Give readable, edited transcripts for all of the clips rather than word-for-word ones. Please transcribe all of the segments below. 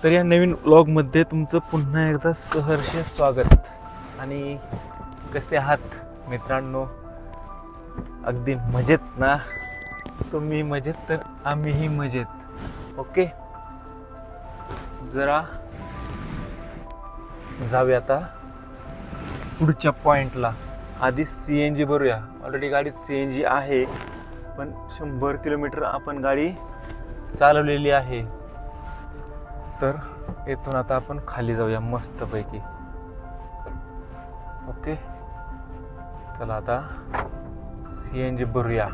तर या नवीन व्लॉगमध्ये तुमचं पुन्हा एकदा सहर्ष स्वागत. आणि कसे आहात मित्रांनो? अगदी मजेत ना? तुम्ही मजेत तर आम्हीही मजेत. ओके, जरा जाऊया आता पुढच्या पॉईंटला. आधी CNG भरूया. ऑलरेडी गाडीत CNG आहे, पण 100 किलोमीटर आपण गाडी चालवलेली आहे. तर येथून आता आपण खाली जाऊया मस्तपैकी. ओके, चला आता CNG भरूया.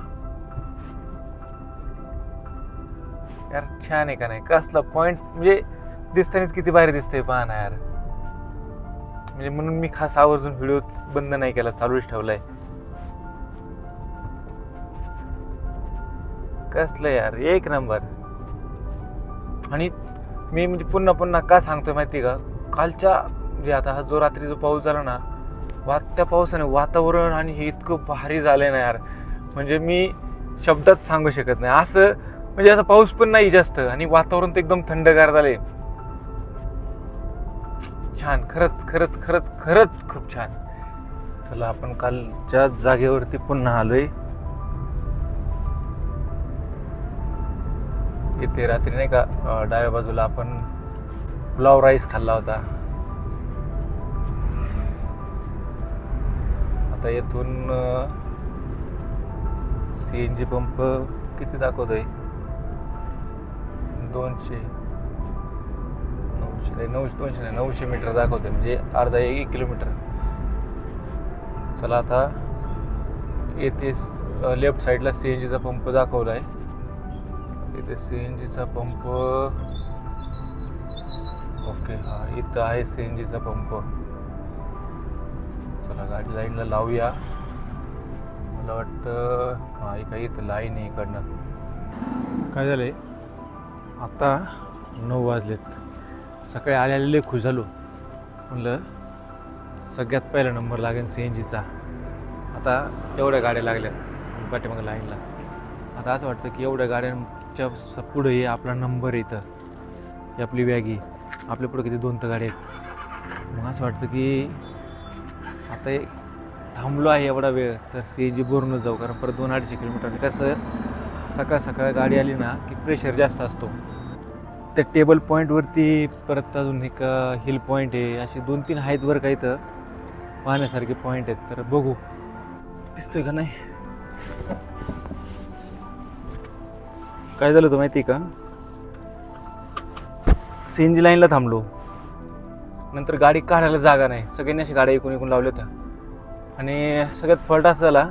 यार छान आहे का नाही? कसला पॉइंट म्हणजे दिसतानीच किती भारी दिसतंय पहा ना यार. म्हणजे म्हणून मी खास आवर्जून व्हिडिओ बंद नाही केला, चालूच ठेवलाय. कसलं यार, एक नंबर. आणि मी म्हणजे पुन्हा पुन्हा का सांगतोय माहिती का? कालच्या म्हणजे आता हा जो रात्री जो पाऊस झाला ना, त्या पावसाने वातावरण आणि हे इतकं भारी झालंय ना यार, म्हणजे मी शब्दात सांगू शकत नाही. असं म्हणजे असा पाऊस पण नाही जास्त आणि वातावरण तर एकदम थंडगार झालंय. छान, खरंच खरंच खरंच खरंच खूप छान. चला आपण कालच्या जागेवरती पुन्हा आलोय. इथे रात्री नाही का डाव्या बाजूला आपण पुलाव राईस खाल्ला होता. आता येथून CNG पंप किती दाखवतोय? 200 मीटर दाखवतोय, म्हणजे अर्धा 1 किलोमीटर. चला आता येथे लेफ्ट साईडला CNG चा पंप दाखवलाय. इथे CNG चा पंप. ओके, हा इथं आहे CNG चा पंप. चला गाडी लाईनला लावूया. मला वाटतं हा काही इथं लाईन आहे इकडनं. काय झालंय, आता 9 वाजलेत. सकाळी आलेले खुश झालो. म्हणलं सगळ्यात पहिला नंबर लागेल CNG चा. आता एवढ्या गाड्या लागल्यात पाठीमागं लाईनला. आता असं वाटतं की एवढ्या गाड्यांच्या पुढे हे आपला नंबर येतं. ही आपली वॅगी. आपल्या पुढे किती 2 गाड्या आहेत. मग असं वाटतं की आता थांबलो आहे एवढा वेळ तर CNG भरूनच जाऊ. कारण परत 200-250 किलोमीटर कसं सकाळ सकाळ गाडी आली ना की प्रेशर जास्त असतो. त्या टेबल पॉईंटवरती परत अजून एक हिल पॉईंट आहे. असे 2-3 आहेत बरं का इथं पाहण्यासारखे पॉईंट आहेत. तर बघू दिसतोय का नाही. काय झालं होतं माहिती का? CNG लाईनला थांबलो, नंतर गाडी काढायला जागा नाही. सगळ्यांनी अशा गाड्या एकूण लावल्या होत्या. आणि सगळ्यात फॉल्ट असं झाला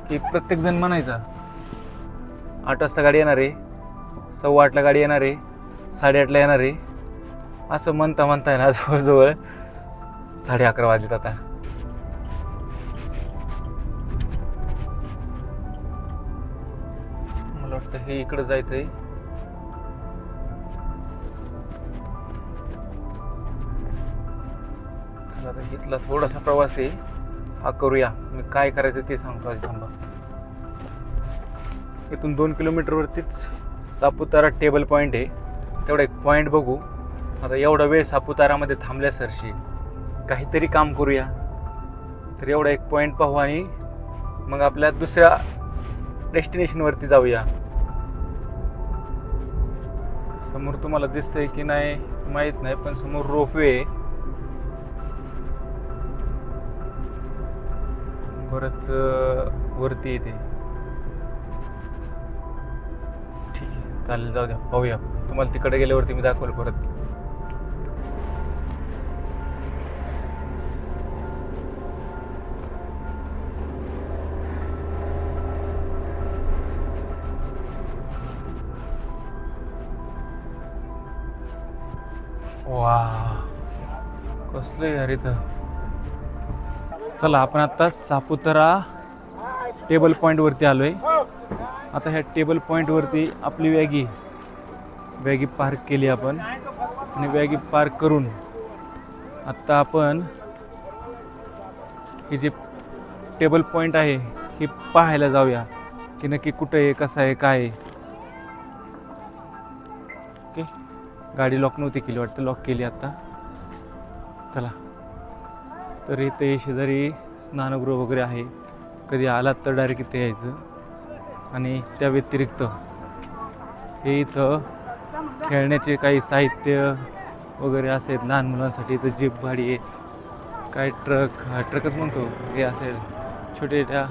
की प्रत्येकजण म्हणायचा 8 वाजता गाडी येणार आहे, 8:15 गाडी येणार आहे, 8:30 येणार आहे. असं म्हणता आहे ना जवळजवळ 11:30 वाजलेत आता. मला वाटतं हे इकडं जायचंय. चला आता इथला थोडासा प्रवास आहे, हा करूया. मी काय करायचं ते सांगतो आधी, थांबा. इथून 2 किलोमीटरवरतीच सापुतारा टेबल पॉईंट आहे. तेवढा एक पॉईंट बघू. आता एवढा वेळ सापुतारामध्ये थांबल्यासरशी काहीतरी काम करूया. तर एवढा एक पॉईंट पाहू आणि मग आपल्या दुसऱ्या डेस्टिनेशनवरती जाऊया. समोर तुम्हाला दिसतंय की नाही माहीत नाही, पण समोर रोपवे आहे. बरंच वरती येते. ठीक आहे, चालेल, जाऊ द्या, पाहूया. तुम्हाला तिकडे गेल्यावरती मी दाखवलं परत. वा, कसलं यार इथं. चला आपण आता सापुतारा टेबल पॉईंटवरती आलोय. आता ह्या टेबल पॉईंटवरती आपली वॅगी पार्क केली आपण. आणि वॅगी पार्क करून आत्ता आपण हे जे टेबल पॉईंट आहे हे पाहायला जाऊया की नक्की कुठं आहे, कसं आहे, काय आहे. ओके, गाडी लॉक नव्हती केली वाटतं, लॉक केली आता. चला, तर इथे शेजारी स्नानगृह वगैरे आहे. कधी आलात तर डायरेक्ट इथे यायचं. आणि त्या व्यतिरिक्त हे इथं खेळण्याचे काही साहित्य वगैरे असेल लहान मुलांसाठी. इथं जीप गाडी आहे, काय ट्रकच म्हणतो हे असेल, छोट्या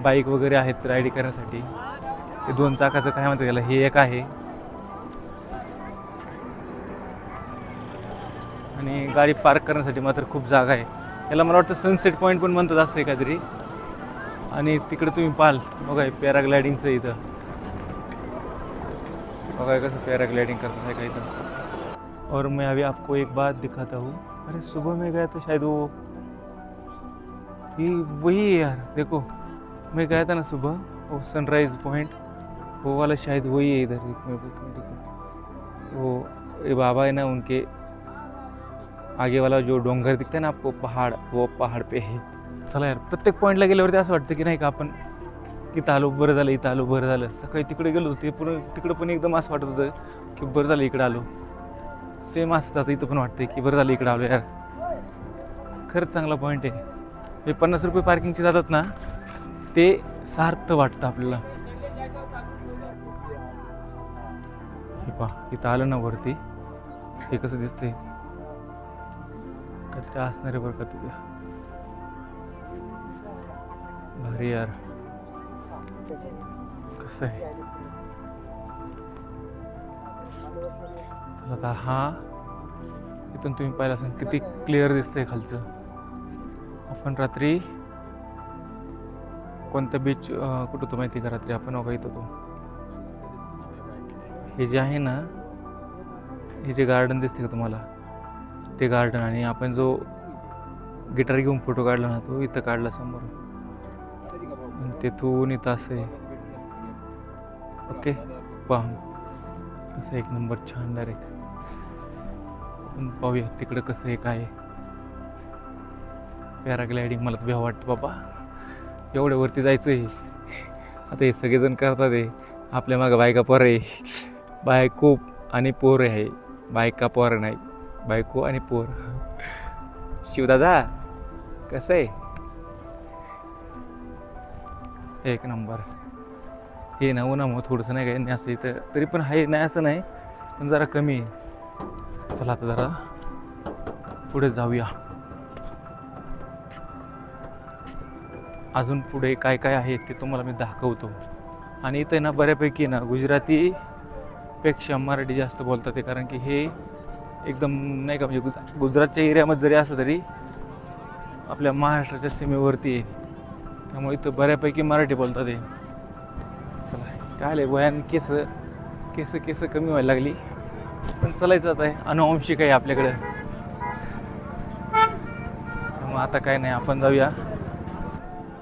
बाईक वगैरे आहेत राईड करण्यासाठी. ते 2 चाकाचं काय म्हणतात त्याला, हे एक आहे. आणि गाडी पार्क करण्यासाठी मात्र खूप जागा आहे. याला मला वाटतं सनसेट पॉईंट पण म्हणतात असं आहे काहीतरी. आणि तिकडे तुम्ही पाहाल बघा पॅराग्लायडिंगचं इथं बघा कसं पॅराग्लाइडिंग करता है कहीं तो. और मैं अभी आपको एक बात दिखाता हूँ. अरे सुबह में गया था शायद वो, ये वही है यार. देखो मैं गया था ना सुबह, वो सनराइज पॉइंट, वो वाला शायद वही है इधर. वो ये बाबा है ना, उनके आगे वाला जो डोंगर दिखता है ना आपको पहाड़, वो पहाड़ पे है. चला यार, प्रत्येक पॉईंटला गेल्यावरती असं वाटतं की नाही का आपण इथं आलो बरं झालं, इथं आलो बरं झालं. सकाळी तिकडे गेलो होतो ते पण तिकडं पण एकदम असं वाटत होतं की बरं झालं इकडं आलो. सेम असं जातं इथं पण वाटतं की बरं झालं इकडं आलो यार. खरंच चांगला पॉईंट आहे. हे 50 रुपये पार्किंगचे जातात ना, ते सार्थ वाटतं आपल्याला. हे पहा इथं आलं ना वरती, हे कसं दिसतंय, काहीतरी असणार आहे बरं का तिथे. भारी यार, कसं आहे. चला आता हा इथून तुम्ही पाहिलं असेल किती क्लिअर दिसतंय खालचं. आपण रात्री कोणत्या बीच कुठं होतो माहिती का, रात्री आपण बघा इथं तो हे जे आहे ना, हे जे गार्डन दिसते का तुम्हाला, ते गार्डन. आणि आपण जो गिटार घेऊन फोटो काढला ना, तो इथं काढला समोर. आणि तेथून इथं असं आहे. ओके पहा असं एक नंबर छान डायरेक्ट. आपण पाहूया तिकडं कसं आहे काय. पॅराग्लायडिंग मला तर भ्याव वाटतं बाबा, एवढ्या वरती जायचं आहे. आता हे सगळेजण करतात आहे, आपल्या मागं बायका पोरं आहे, बायको आणि पोर आहे. बायका पोर नाही, बायको आणि पोर. शिवदादा कसं आहे, एक नंबर. हे ना उन्हामुळं थोडंसं नाही काय नाही असं इथं, तरी पण आहे नाही असं नाही, पण जरा कमी आहे. चला आता जरा पुढे जाऊया. अजून पुढे काय काय आहे ते तुम्हाला मी दाखवतो. आणि इथं ना बऱ्यापैकी ना गुजरातीपेक्षा मराठी जास्त बोलतात ते, कारण की हे एकदम नाही का म्हणजे गुजरातच्या एरियामध्ये जरी असं तरी आपल्या महाराष्ट्राच्या सीमेवरती आहे, त्यामुळे इथं बऱ्यापैकी मराठी बोलतात ते. चला काय आलं वयान केस केस केस कमी व्हायला लागली, पण चालायचं आता आहे, अनुवंशिक आहे आपल्याकडं. मग आता काय नाही, आपण जाऊया.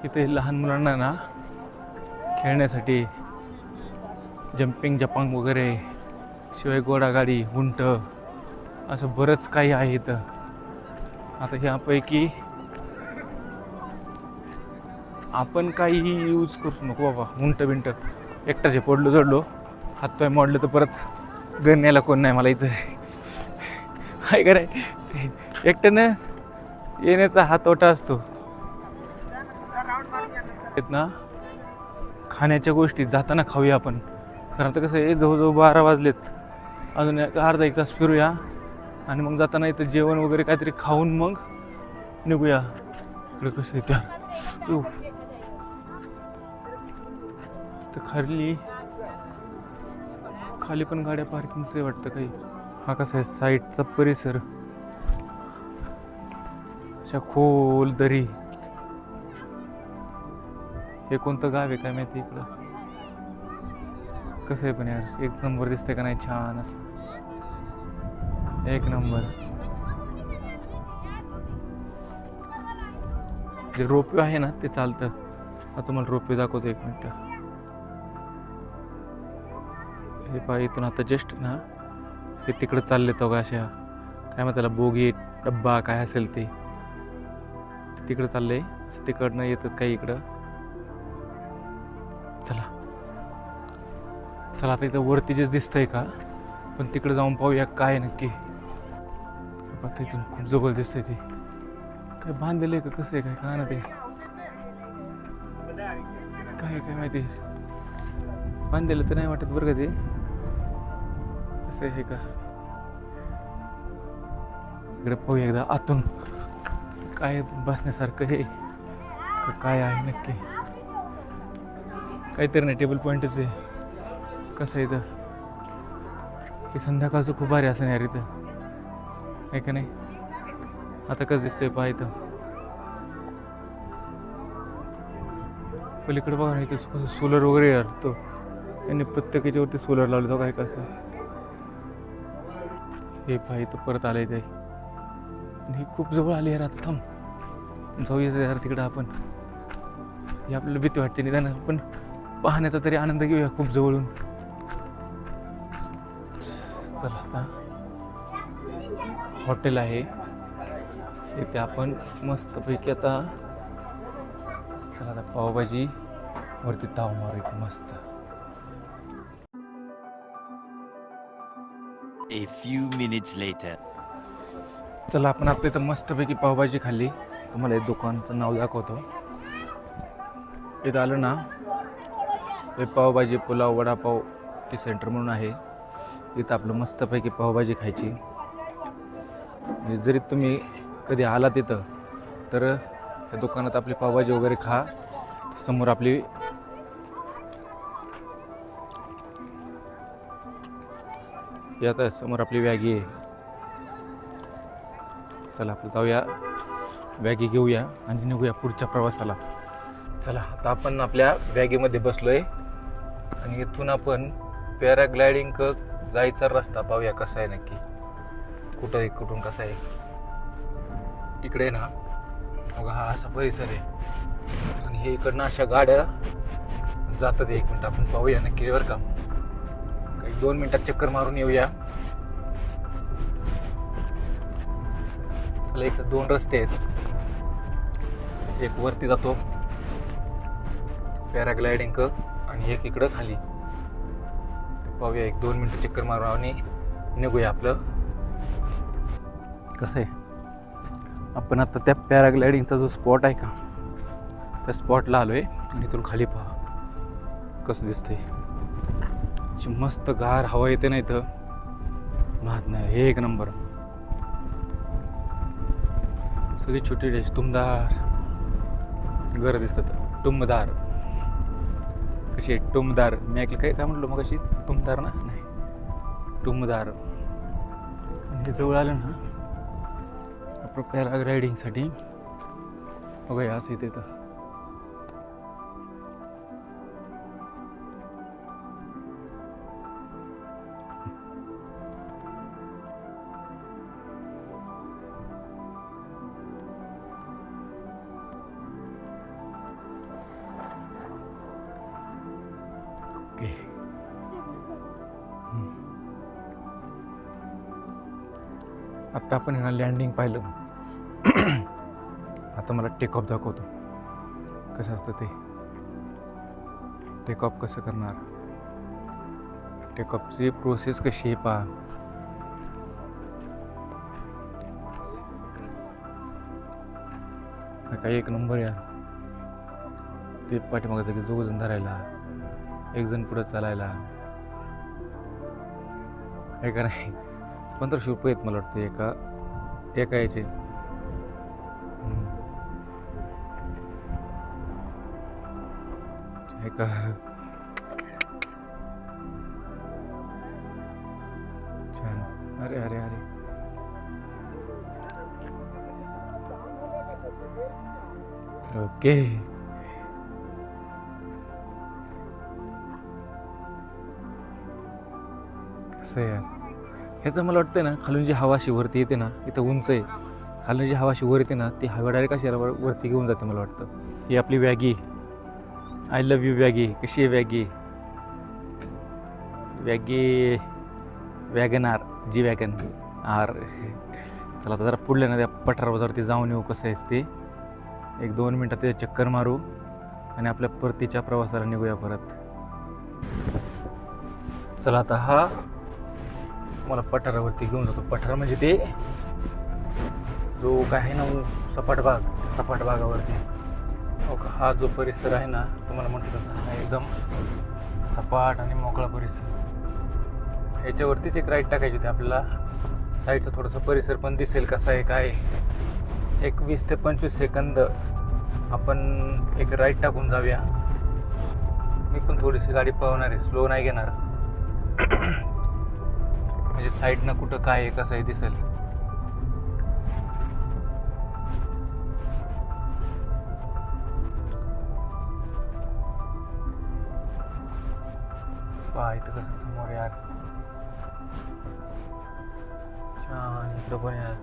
इथे लहान मुलांना ना खेळण्यासाठी जम्पिंग जपांग वगैरे, शिवाय घोडागाडी, उंट, असं बरंच काही आहे इथं. आता ह्यापैकी आपण काही यूज करू नको बाबा. उंट बिंट एकटाचे पडलो जडलो, हातपाय मोडलं तर परत गण्याला कोण नाही मला इथं. काय कराय, एकट्यानं येण्याचा हा तोटा असतो. ना खाण्याच्या गोष्टी जाताना खाऊया आपण, कारण आता कसं आहे जवळजवळ 12 वाजलेत, अजून अर्धा एक तास फिरूया आणि मग जाताना इथं जेवण वगैरे काहीतरी खाऊन मग निघूया. इकडे कसं आहे त्या खाली पण गाड्या पार्किंगचं वाटतं काही. हा कसा आहे साईडचा परिसर, अशा खोल दरी. हे कोणतं गाव आहे काय माहिती. इकडं कसं आहे पण यार, एक नंबर दिसतंय का नाही, छान असं एक नंबर. जे रोपवे आहे ना ते चालतं. आता तुम्हाला रोपवे दाखवतो, एक मिनिट. हे पहा इथून आता जस्ट ना हे तिकडं चालले तो का, अशा काय म्हणतात त्याला, बोगी डब्बा काय असेल ते तिकडं चाललंय. तिकडनं येतात काही इकडं. चला चला आता इथं वरती जे दिसतंय का, पण तिकडे जाऊन पाहूया काय नक्की. आता इथून खूप जवळ दिसतंय ते. काय बांधलेलं आहे का कसं आहे काय का ना ते काय माहिती. बांधलेलं तर नाही वाटत बरं का ते. कसं आहे का इकडे पाहूया एकदा आतून काय बसण्यासारखं हे काय आहे नक्की. काहीतरी नाही टेबल पॉईंटच आहे. कसं आहे इथं की संध्याकाळचं खूप भारी असं यार इथं आहे का नाही. आता कसं दिसतंय पहा इथं पलीकडे बघा ना इथं कसं सोलर वगैरे यार तो यांनी प्रत्येकाच्यावरती सोलर लावले तो काय कसं हे पहा इथं परत आलं इथे. आणि ही खूप जवळ आली यार. आता थांब जाऊया यार तिकडं आपण. हे आपल्याला भीती वाटते निदान आपण पाहण्याचा तरी आनंद घेऊया खूप जवळून. चला आता हॉटेल आहे इथे आपण मस्तपैकी आता. चला आता पावभाजी वरती ताव मारू एक मस्त. A few minutes later. चला आपण आपल्या इथं मस्तपैकी पावभाजी खाल्ली. तुम्हाला हे दुकानचं नाव दाखवतो. इथं आलं ना हे पावभाजी पुलाव वडापाव टी सेंटर म्हणून आहे. इथं आपलं मस्तपैकी पावभाजी खायची. जरी तुम्ही कधी आला तिथं तर या दुकानात आपली पावभाजी वगैरे खा. समोर आपली आता समोर आपली वॅगी आहे. चला आपण जाऊया वॅगी घेऊया आणि निघूया पुढच्या प्रवासाला. चला आता आपण आपल्या वॅगीमध्ये बसलोय आणि इथून आपण पॅराग्लायडिंग जायचा रस्ता पाहूया कसा आहे नक्की. कुठं आहे कुठून कसा आहे. इकडे ना बघा हा असा परिसर आहे आणि हे इकडनं अशा गाड्या जातात. एक मिनिट आपण पाहूया नक्की बरं का. काही 2 मिनिटात चक्कर मारून येऊया. चला इकडे 2 रस्ते आहेत. एक वरती जातो पॅराग्लायडिंग आणि एक इकडं खाली. पाहूया 1-2 मिनिटं चक्कर मारून आणि निघूया आपलं. कसं आहे आपण आता त्या पॅराग्लायडिंगचा जो स्पॉट आहे का त्या स्पॉटला आलोय आणि इथून खाली पहा कसं दिसतंय. मस्त गार हवा येते ना इथं माहित नाही. हे एक नंबर. सगळी छोटी तुमदार घरं दिसतात. टुमदार कशी आहे टुमदार. मी ऐकलं काय म्हटलं मग अशी टुमदार ना नाही टुमदार. आणि हे जवळ आलं ना आपण पॅराग्लायडिंगसाठी बघा असं इथे तर ओके. आता आपण ह्यांना लँडिंग पाहिलं. आता मला टेक ऑफ दाखवतो कसं असतं ते. टेक ऑफ कसं करणार. टेक ऑफची प्रोसेस कशी आहे पहा. काही एक नंबर या. ते पाठीमागं की 2 जण धरायला 1 जण पुढं चालायला आहे का नाही. 1500 रुपये आहेत मला वाटतं एका याचे. का छान. अरे अरे अरे ओके. कसं आहे यार ह्याचं मला वाटतं ना खालून जी हवा अशी वरती येते ना इथं उंच आहे. खालून जी हवा अशी वर येते ना ती हवा डायरेक्ट अशी वरती घेऊन जाते मला वाटतं. ही आपली वॅगी. आय लव्ह यू वॅगी. कशी आहे वॅगी. वॅगी वॅगन जी वॅगन आर. चला आता जरा पुढल्या ना त्या पठारावरती जाऊन येऊ कसं आहे ते. 1-2 मिनटात ते चक्कर मारू आणि आपल्या परतीच्या प्रवासाला निघूया परत. चला आता हा तुम्हाला पठारावरती घेऊन जातो. पठार म्हणजे ते जो काय आहे ना सपाट भागावरती. हा जो परिसर आहे ना तुम्हाला म्हटलं तसं हा एकदम सपाट आणि मोकळा परिसर. ह्याच्यावरतीच एक राईड टाकायची होती आपल्याला. साईडचा थोडासा परिसर पण दिसेल कसा आहे काय. एक 20 ते 25 सेकंद आपण एक राईड टाकून जाऊया. मी पण थोडीशी गाडी पळवणार आहे, स्लो नाही घेणार. म्हणजे साईडनं कुठं काय आहे कसं आहे दिसेल. पहा इथं कसं समोर यार छान. इकडं पण यार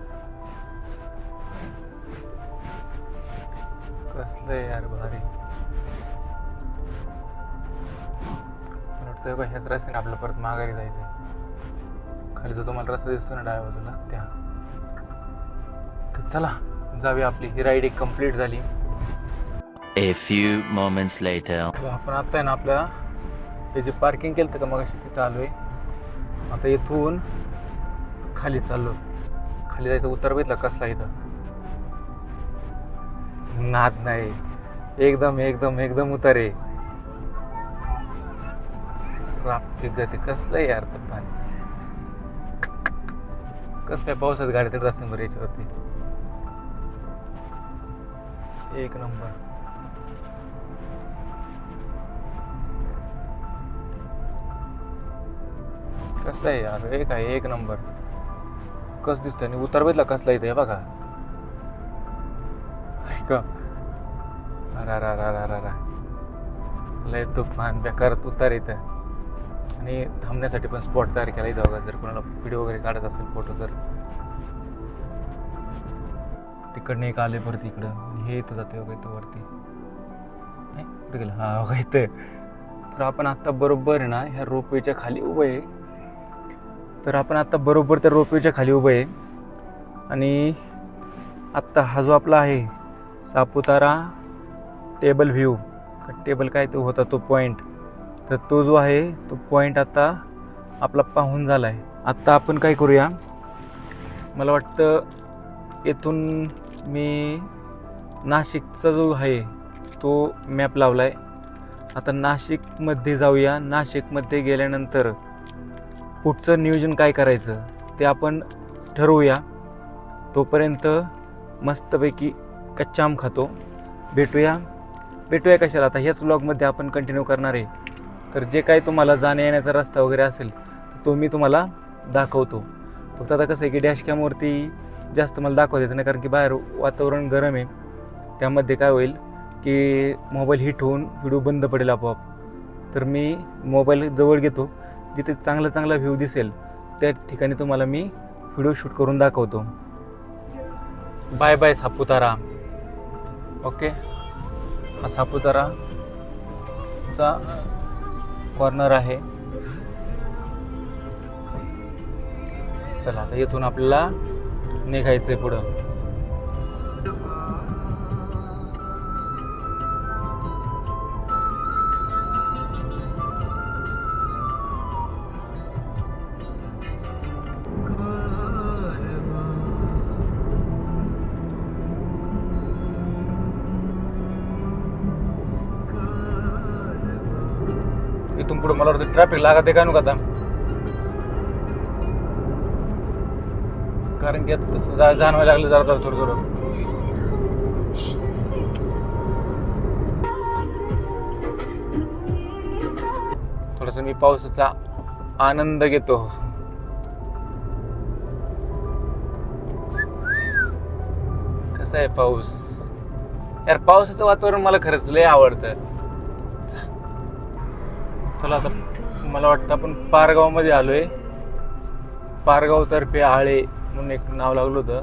कसलं यार भारी. मला वाटतं बघ ह्याच रस्त्याने आपल्याला परत माघारी जायचंय. खाली जो तुम्हाला रस्ता दिसतो ना डाव्या बाजूला त्या. तर चला जाऊया. आपली ही राईड एक कंप्लीट झाली. A few moments later. आपण आता आहे ना आपल्या हे जे पार्किंग केलं का मग अशी तिथं आलोय. आता इथून खाली चाललो. खाली जायचं उतार बघितला कसला इथं. नाद नाही. एकदम एकदम एकदम उतार आहे. रापची गती कसलं यार तर पाणी. कसं काय पावसात गाडी चढत असते बरं याच्यावरती. एक नंबर. कसं आहे यार एक आहे एक नंबर. कस दिसतंय आणि उतार बघितला कसला इथं हे बघा. ऐका अरा लय तुफान बेकारत उतार इथं. आणि थांबण्यासाठी पण स्पॉट तयार केला इथं बघा. जर कोणाला व्हिडिओ वगैरे काढत असेल फोटो तर तिकडनं एक आले परत इकडं. हे इथं जाते बघा इथं वरती. नाही कुठे गेलं. हा बघा इथं. तर आपण आत्ता बरोबर आहे ना ह्या रोपवेच्या खाली उभं आहे. तर आपण आत्ता बरोबर त्या रोपवेच्या खाली उभं आहे. आणि आत्ता हा जो आपला आहे सापुतारा टेबल व्ह्यू टेबल काय तो होता तो पॉईंट. तर तो जो आहे तो पॉईंट आता आपला पाहून झाला आहे. आत्ता आपण काय करूया. मला वाटतं येथून मी नाशिकचा जो आहे तो मॅप लावला आहे. आता नाशिकमध्ये जाऊया. नाशिकमध्ये गेल्यानंतर पुढचं नियोजन काय करायचं ते आपण ठरवूया. तोपर्यंत मस्तपैकी कच्चा आम खातो. भेटूया कशाला. आता ह्याच व्लॉगमध्ये आपण कंटिन्यू करणार आहे. तर जे काही तुम्हाला जाण्या येण्याचा रस्ता वगैरे असेल तो मी तुम्हाला दाखवतो. फक्त आता कसं आहे की डॅशकॅमवरती जास्त मला दाखवता येतं नाही कारण की बाहेर वातावरण गरम आहे. त्यामध्ये काय होईल की मोबाईल हीट होऊन व्हिडिओ बंद पडेल आपोआप. तर मी मोबाईल जवळ घेतो. जिथे चांगला व्ह्यू दिसेल त्या ठिकाणी तुम्हाला मी व्हिडिओ शूट करून दाखवतो. Bye bye Saputara. ओके हा सापुताराचा कॉर्नर आहे. चला आता इथून आपल्याला निघायचंय पुढं. इथून पुढे मला वाटतं ट्रॅफिक लागत आहे का नको आता. कारण की आता तसं जाणवायला लागलं जरा थोडं. थोडस मी पावसाचा आनंद घेतो. कसं आहे पाऊस यार. पावसाचं वातावरण मला खरंच लय आवडतं. चला आता मला वाटतं आपण पारगाव मध्ये आलोय. पारगाव तर्फे आळे म्हणून एक नाव लागलं होतं.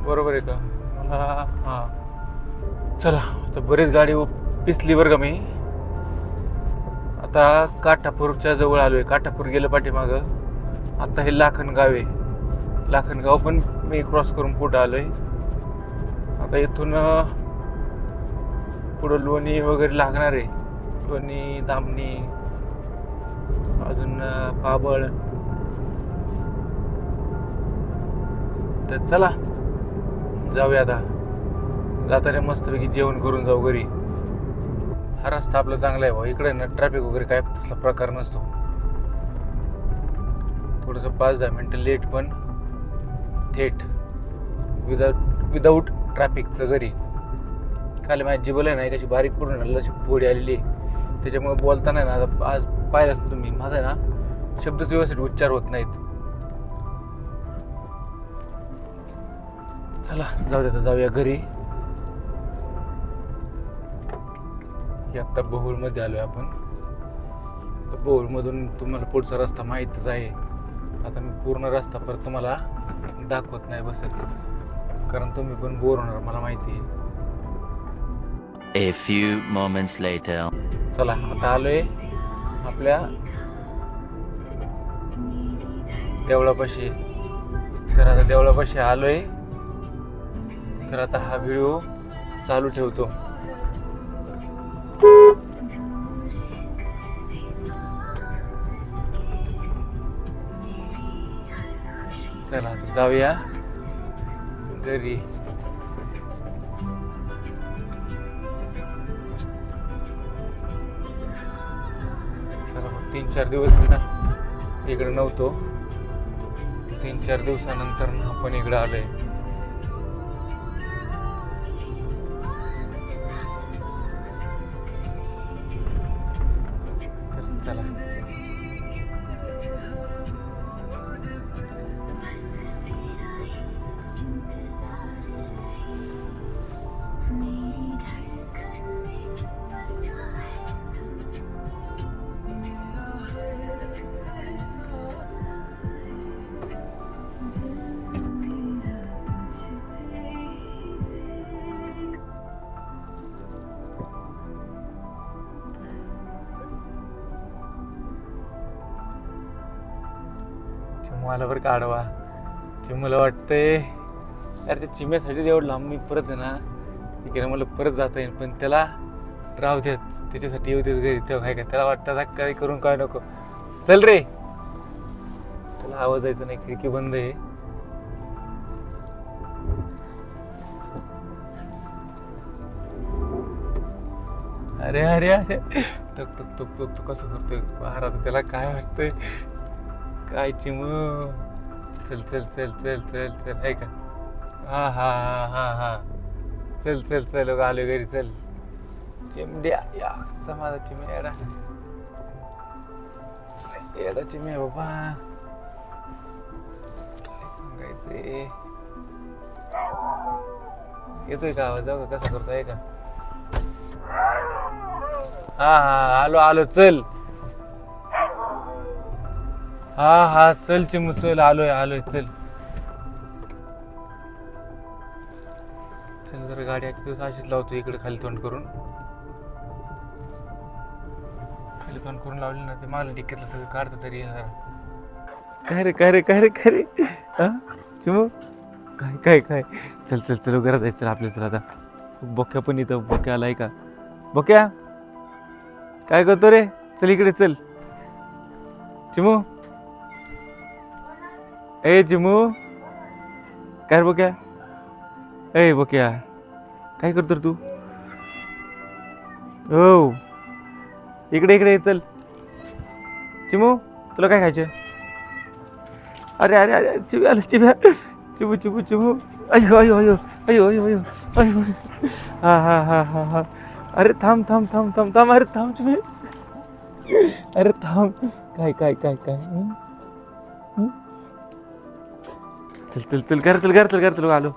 बरोबर आहे का मला. हा चला आता बरीच गाडी पिसली बरं का मी. आता काठापूरच्या जवळ आलोय. काठापूर गेलं पाठीमागं. आता हे लाखनगाव आहे. लाखनगाव पण मी क्रॉस करून पुढं आलोय. आता इथून पुढं लोणी वगैरे लागणार आहे. लोणी दामणी पाबळ. तर चला जाऊया आता. जाताना मस्तपैकी जेवण करून जाऊ घरी. हा रस्ता आपला चांगला आहे भाऊ. इकडे ना ट्रॅफिक वगैरे काय तसला प्रकार नसतो. थोडंसं 5-10 मिनटं लेट पण थेट विदाऊट ट्रॅफिकचं घरी. खाली माझी जिबल आहे ना कशी बारीक पडून अशी फोडी आलेली आहे. त्याच्यामुळे बोलताना ना आता आज पाहिलंच तुम्ही माझा ना शब्द व्यवस्थित उच्चार होत नाहीत. चला जाऊ दे, जाऊया घरी. आता बहुळमध्ये आलोय आपण. तर बहुळमधून तुम्हाला पुढचा रस्ता माहीतच आहे. आता मी पूर्ण रस्ता परत तुम्हाला दाखवत नाही बसेल, कारण तुम्ही पण बोर होणार मला माहिती आहे. A few moments later. चला आता आलोय आपल्या देवळापाशी. तर आता देवळापाशी आलोय. तर आता हा व्हिडिओ चालू ठेवतो. चला जाऊया घरी. चला मग 3-4 दिवस मी ना इकडे नव्हतो. 3-4 दिवसानंतर ना आपण इकडे आलोय. तर चला चिमूला बरं काढवा. चिमूला वाटतंय अरे त्या चिम्यासाठीच एवढं लांब मी परत आहे ना इकडे मला परत जाता येईल, पण त्याला राहू देत, त्याच्यासाठी येऊ देत घरी. तेव्हा काय त्याला वाटतं काही करून काय नको. चल रे, त्याला आवाज यायचा नाही, खिडकी बंद आहे. अरे अरे अरे तक तक तक तक तू कसं करतोय बाहेर. त्याला काय वाटतंय काय चिमू. चल चल चल चल चल चल आहे का. हा हा हा हा हा चल चल चल आलो घरी. चल चिमड्या या माझा चिमण्या येडा येडा चिमण्या बाबा. काय सांगायचंय. येतोय का आवाज. जाऊ का कसा करतोय का. हा हा आलो आलो चल. हा हा चल चिमू चल. आलोय आलोय चल. चल जरा गाडी एक दिवस अशीच लावतो इकडे खाली तोंड करून. खाली तोंड करून लावली ना ते मला डिक्कीतलं सगळं काढतं तरी जरा. काय रे काय रे काय रे काय रे हा चिमू काय काय काय. चल चल चल घरात जायचं आपल्या. चल आता बोक्या पण इथं. बोक्या आलाय का. बोक्या काय करतो रे. चल इकडे चल चिमू. ए चिमू काय बोक्या. ए बोक्या काय करतो रे तू. हो इकडे इकडे चल चिमू. तुला काय खायचं. अरे अरे अरे चिमू आलं. चिम्या चिमू चिमू चिमू. अयो अयो अयो अयो अयो अयो अयो. हा हा हा हा हा. अरे थांब थांब थांब थांब थांब. अरे थांब चिमू. अरे थांब. काय काय काय काय. चल चल चल घर चल घर चल घर चल आलो.